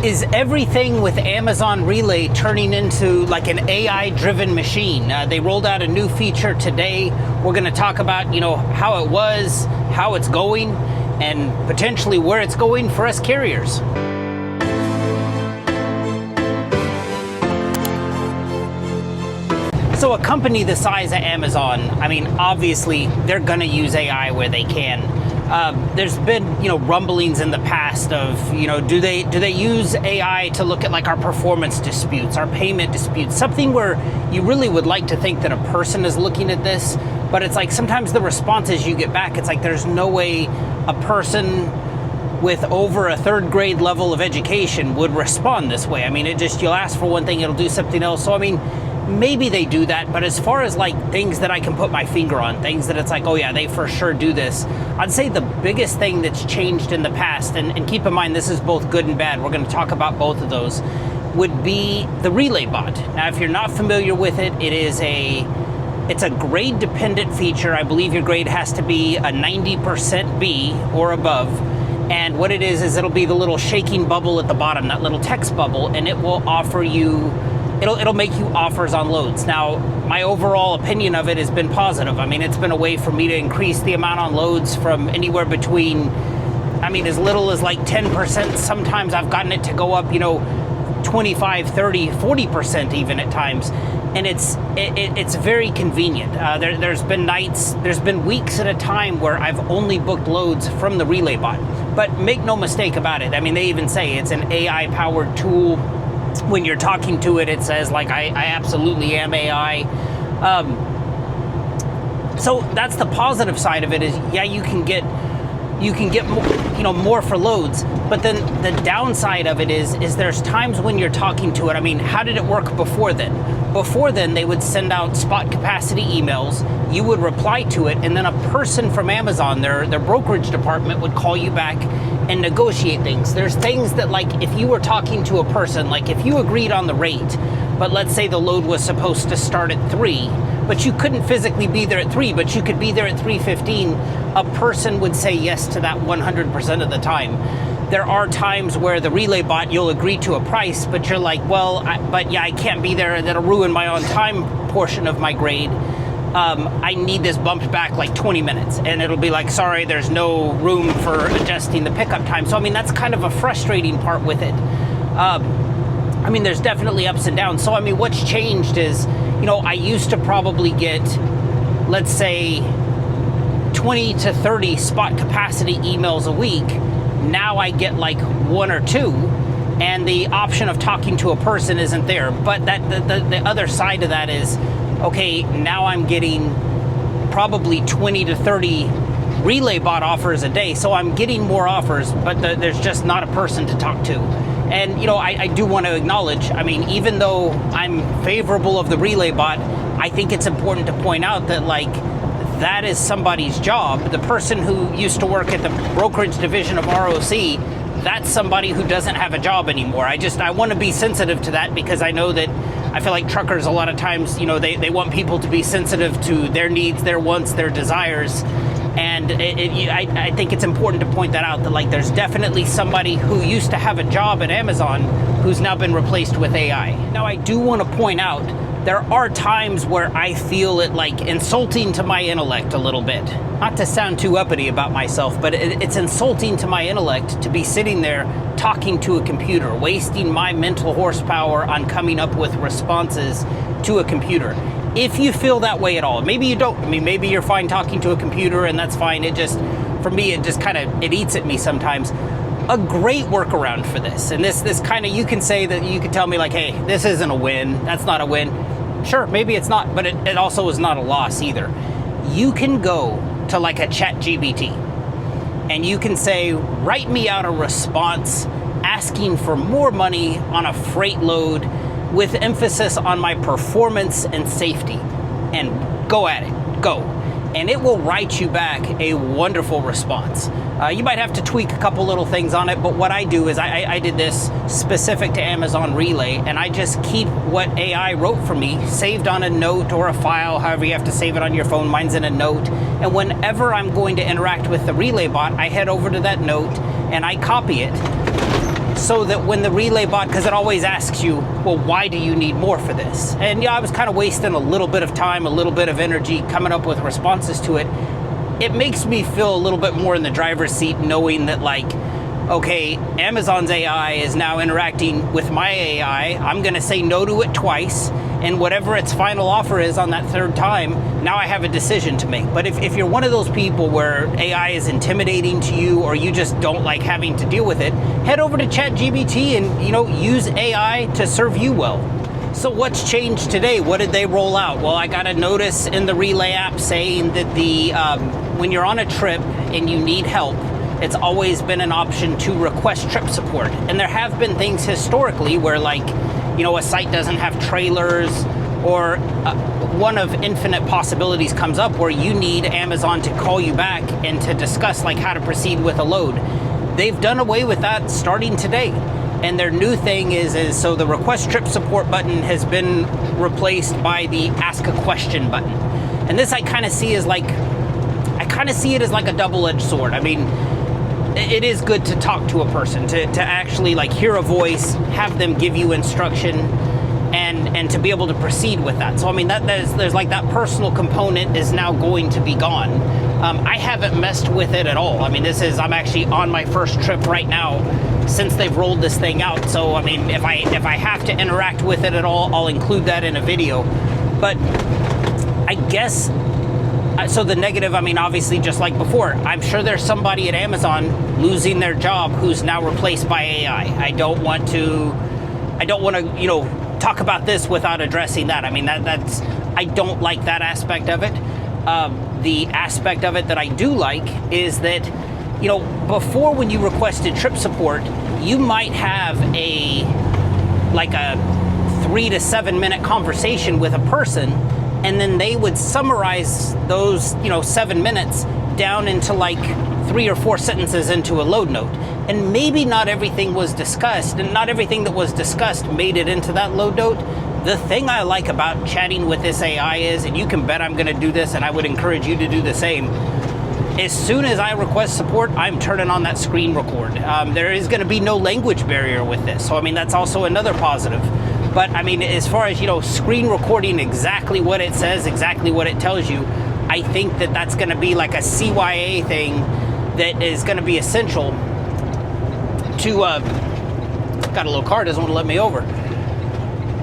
Is everything with Amazon Relay turning into like an AI-driven machine? They rolled out a new feature today. We're going to talk about, how it was, how it's going, and potentially where it's going for us carriers. So a company the size of Amazon, obviously they're going to use AI where they can. There's been, rumblings in the past of, do they use AI to look at like our performance disputes, our payment disputes, something where you really would like to think that a person is looking at this, but it's like sometimes the responses you get back, it's like there's no way a person with over a third grade level of education would respond this way. You'll ask for one thing, it'll do something else. So maybe they do that, but as far as like things that I can put my finger on, things that it's like, oh yeah, they for sure do this, I'd say the biggest thing that's changed in the past, and keep in mind this is both good and bad, we're going to talk about both of those, would be the Relay Bot. Now if you're not familiar with it, it's a grade dependent feature. I believe your grade has to be a 90% B or above. And what it is it'll be the little shaking bubble at the bottom, that little text bubble, and it will offer you, it'll make you offers on loads. Now, my overall opinion of it has been positive. It's been a way for me to increase the amount on loads from anywhere between, as little as like 10%. Sometimes I've gotten it to go up, 25, 30, 40% even at times. And it's very convenient. There's been nights, there's been weeks at a time where I've only booked loads from the Relay Bot. But make no mistake about it. They even say it's an AI-powered tool. When you're talking to it, it says like, I absolutely am AI. So that's the positive side of it is, yeah, you can get more, more for loads. But then the downside of it is there's times when you're talking to it. How did it work before then? Before then, they would send out spot capacity emails. You would reply to it, and then a person from Amazon, their brokerage department, would call you back and negotiate things. There's things that, like, if you were talking to a person, like if you agreed on the rate, but let's say the load was supposed to start at 3, but you couldn't physically be there at 3, but you could be there at 3:15, a person would say yes to that 100% of the time. There are times where the Relay Bot, you'll agree to a price, but you're like, well, I can't be there. That'll ruin my on-time portion of my grade. I need this bumped back like 20 minutes. And it'll be like, sorry, there's no room for adjusting the pickup time. So, that's kind of a frustrating part with it. There's definitely ups and downs. So, what's changed is, I used to probably get, let's say, 20 to 30 spot capacity emails a week. Now I get like 1 or 2, and the option of talking to a person isn't there. But the other side of that is, okay, now I'm getting probably 20 to 30 Relay Bot offers a day. So I'm getting more offers, but there's just not a person to talk to. And, I do want to acknowledge, even though I'm favorable of the Relay Bot, I think it's important to point out that, like, that is somebody's job. The person who used to work at the brokerage division of ROC, that's somebody who doesn't have a job anymore. I want to be sensitive to that, because I know that I feel like truckers a lot of times, they want people to be sensitive to their needs, their wants, their desires. And I think it's important to point that out, that like there's definitely somebody who used to have a job at Amazon who's now been replaced with AI. Now, I do want to point out, there are times where I feel it like insulting to my intellect a little bit. Not to sound too uppity about myself, but it's insulting to my intellect to be sitting there talking to a computer, wasting my mental horsepower on coming up with responses to a computer. If you feel that way at all, maybe you don't. Maybe you're fine talking to a computer and that's fine. For me, it eats at me sometimes. A great workaround for this, and this kind of, you can say that, you can tell me like, hey, this isn't a win, that's not a win. Sure, maybe it's not, but it also is not a loss either. You can go to like a ChatGPT and you can say, write me out a response asking for more money on a freight load with emphasis on my performance and safety, and go at it, go. And it will write you back a wonderful response. You might have to tweak a couple little things on it, but what I do is I did this specific to Amazon Relay, and I just keep what AI wrote for me saved on a note or a file, however you have to save it on your phone. Mine's in a note. And whenever I'm going to interact with the Relay Bot, I head over to that note and I copy it. so that when the relay bot, because it always asks you, well, why do you need more for this? And yeah, I was kind of wasting a little bit of time, a little bit of energy coming up with responses to it. It makes me feel a little bit more in the driver's seat knowing that, like, okay, Amazon's AI is now interacting with my AI. I'm going to say no to it twice, and whatever its final offer is on that third time, now I have a decision to make. But if you're one of those people where AI is intimidating to you, or you just don't like having to deal with it, head over to ChatGPT and use AI to serve you well. So what's changed today? What did they roll out? Well, I got a notice in the Relay app saying that when you're on a trip and you need help, it's always been an option to request trip support. And there have been things historically where, like, a site doesn't have trailers, or one of infinite possibilities comes up where you need Amazon to call you back and to discuss, like, how to proceed with a load. They've done away with that starting today. And their new thing is so the request trip support button has been replaced by the ask a question button. And this I kind of see it as like a double-edged sword. I mean, it is good to talk to a person, to actually, like, hear a voice, have them give you instruction, and to be able to proceed with that. So I mean, there's like that personal component is now going to be gone. I haven't messed with it at all. I mean, I'm actually on my first trip right now since they've rolled this thing out. So I mean, if I have to interact with it at all, I'll include that in a video. But I guess, so the negative, I mean, obviously, just like before, I'm sure there's somebody at Amazon losing their job who's now replaced by AI. I don't want to, talk about this without addressing that. I mean, I don't like that aspect of it. The aspect of it that I do like is that, before, when you requested trip support, you might have a 3 to 7 minute conversation with a person, and then they would summarize those, 7 minutes down into like 3 or 4 sentences into a load note. And maybe not everything was discussed, and not everything that was discussed made it into that load note. The thing I like about chatting with this AI is, and you can bet I'm going to do this, and I would encourage you to do the same, as soon as I request support, I'm turning on that screen record. There is going to be no language barrier with this. So, I mean, that's also another positive. But, I mean, as far as, screen recording exactly what it says, exactly what it tells you, I think that that's going to be like a CYA thing that is going to be essential to, got a little car, doesn't want to let me over.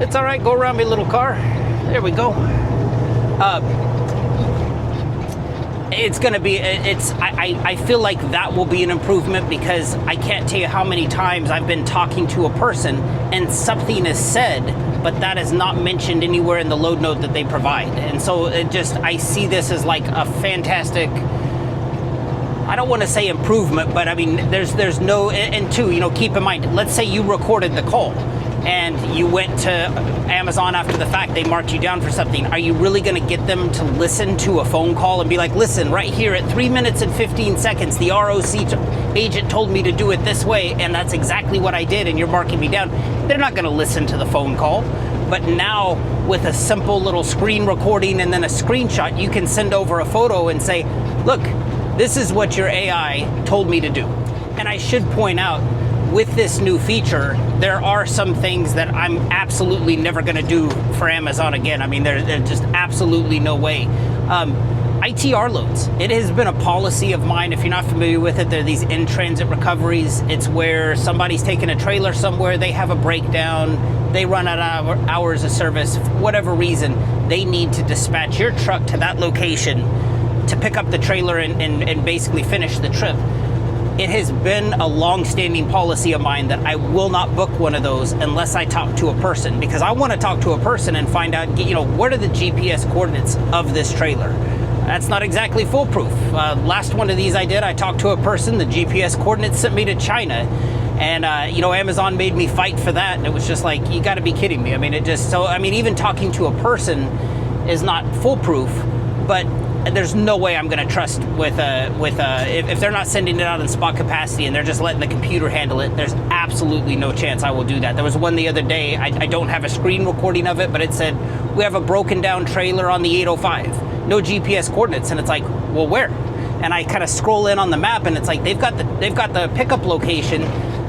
It's all right, go around me, little car. There we go. It's going to be, I feel like that will be an improvement, because I can't tell you how many times I've been talking to a person and something is said, but that is not mentioned anywhere in the load note that they provide. And so I see this as like a fantastic, I don't want to say improvement, but I mean, there's no, and two, keep in mind, let's say you recorded the call and you went to Amazon after the fact, they marked you down for something. Are you really going to get them to listen to a phone call and be like, listen, right here at 3 minutes and 15 seconds, the ROC agent told me to do it this way, and that's exactly what I did, and you're marking me down? They're not going to listen to the phone call. But now, with a simple little screen recording and then a screenshot, you can send over a photo and say, look, this is what your AI told me to do. And I should point out, with this new feature, there are some things that I'm absolutely never going to do for Amazon again. I mean, there's just absolutely no way. ITR loads. It has been a policy of mine. If you're not familiar with it, there are these in-transit recoveries. It's where somebody's taking a trailer somewhere, they have a breakdown, they run out of hours of service, for whatever reason, they need to dispatch your truck to that location to pick up the trailer and basically finish the trip. It has been a long-standing policy of mine that I will not book one of those unless I talk to a person, because I want to talk to a person and find out, what are the GPS coordinates of this trailer? That's not exactly foolproof. Last one of these I did, I talked to a person, the GPS coordinates sent me to China, and Amazon made me fight for that, and it was just like, you got to be kidding me. I mean, even talking to a person is not foolproof, but there's no way I'm going to trust if they're not sending it out in spot capacity and they're just letting the computer handle it. There's absolutely no chance I will do that. There was one the other day, I don't have a screen recording of it, but it said, we have a broken down trailer on the 805, no GPS coordinates. And it's like, well, where? And I kind of scroll in on the map, and it's like, they've got the pickup location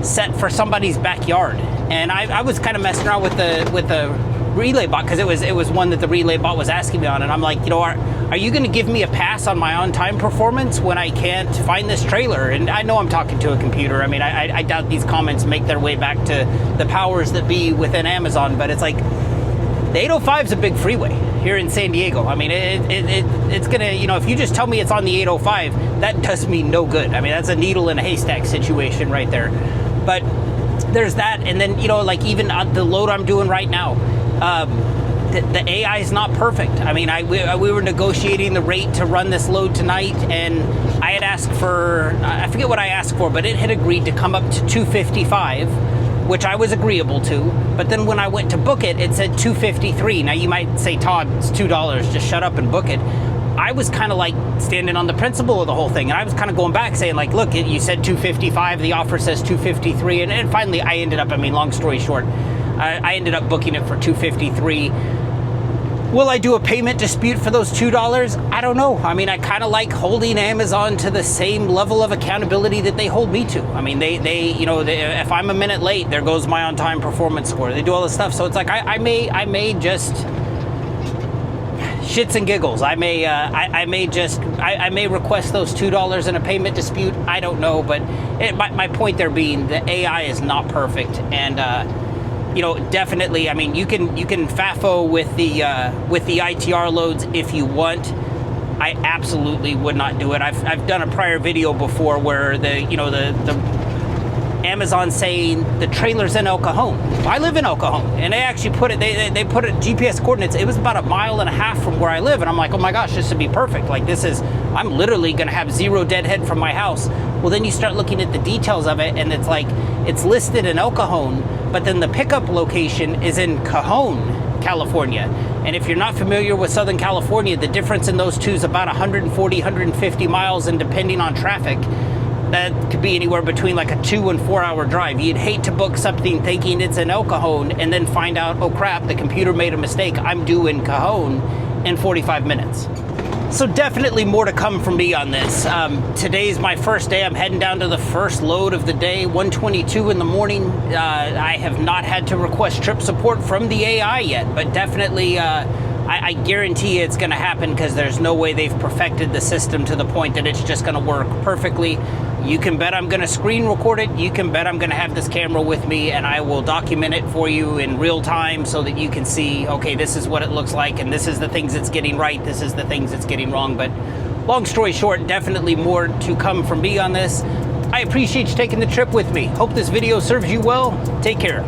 set for somebody's backyard. And I was kind of messing around with the relay bot, because it was one that the relay bot was asking me on, and I'm like, you know, are you going to give me a pass on my on-time performance when I can't find this trailer? And I know I'm talking to a computer. I mean, I doubt these comments make their way back to the powers that be within Amazon, but it's like, the 805 is a big freeway here in San Diego. I mean, it's gonna, you know, if you just tell me it's on the 805, that does me no good. I mean, that's a needle in a haystack situation right there. But there's that, and then, you know, like even the load I'm doing right now, the AI is not perfect. I mean, we were negotiating the rate to run this load tonight, and I had asked for, I forget what I asked for, but it had agreed to come up to 255, which I was agreeable to. But then when I went to book it, it said 253. Now you might say, Todd, it's $2, just shut up and book it. I was kind of like standing on the principle of the whole thing, and I was kind of going back saying like, look, you said 255, the offer says 253, and finally I ended up, I mean, long story short, I ended up booking it for 253. Will I do a payment dispute for those $2? I don't know. I mean, I kind of like holding Amazon to the same level of accountability that they hold me to. I mean, they you know, if I'm a minute late, there goes my on-time performance score. They do all this stuff, so it's like I may just shits and giggles. I may request those $2 in a payment dispute. I don't know, but my point there being, the AI is not perfect, and you know, definitely. I mean, you can FAFO with the ITR loads if you want. I absolutely would not do it. I've done a prior video before where the Amazon saying the trailer's in El Cajon. I live in El Cajon, and they actually put it. They put it GPS coordinates. It was about 1.5 miles from where I live, and I'm like, oh my gosh, this would be perfect. Like, I'm literally going to have 0 deadhead from my house. Well, then you start looking at the details of it, and it's like it's listed in El Cajon, but then the pickup location is in Cajon, California. And if you're not familiar with Southern California, the difference in those two is about 140, 150 miles, and depending on traffic, that could be anywhere between like a 2 and 4 hour drive. You'd hate to book something thinking it's in El Cajon and then find out, oh crap, the computer made a mistake. I'm due in Cajon in 45 minutes. So definitely more to come from me on this. Today's my first day. I'm heading down to the first load of the day, 1:22 in the morning. I have not had to request trip support from the AI yet, but definitely I guarantee it's going to happen, because there's no way they've perfected the system to the point that it's just going to work perfectly. You can bet I'm going to screen record it. You can bet I'm going to have this camera with me, and I will document it for you in real time so that you can see, okay, this is what it looks like, and this is the things it's getting right, this is the things it's getting wrong. But long story short, definitely more to come from me on this. I appreciate you taking the trip with me. Hope this video serves you well. Take care.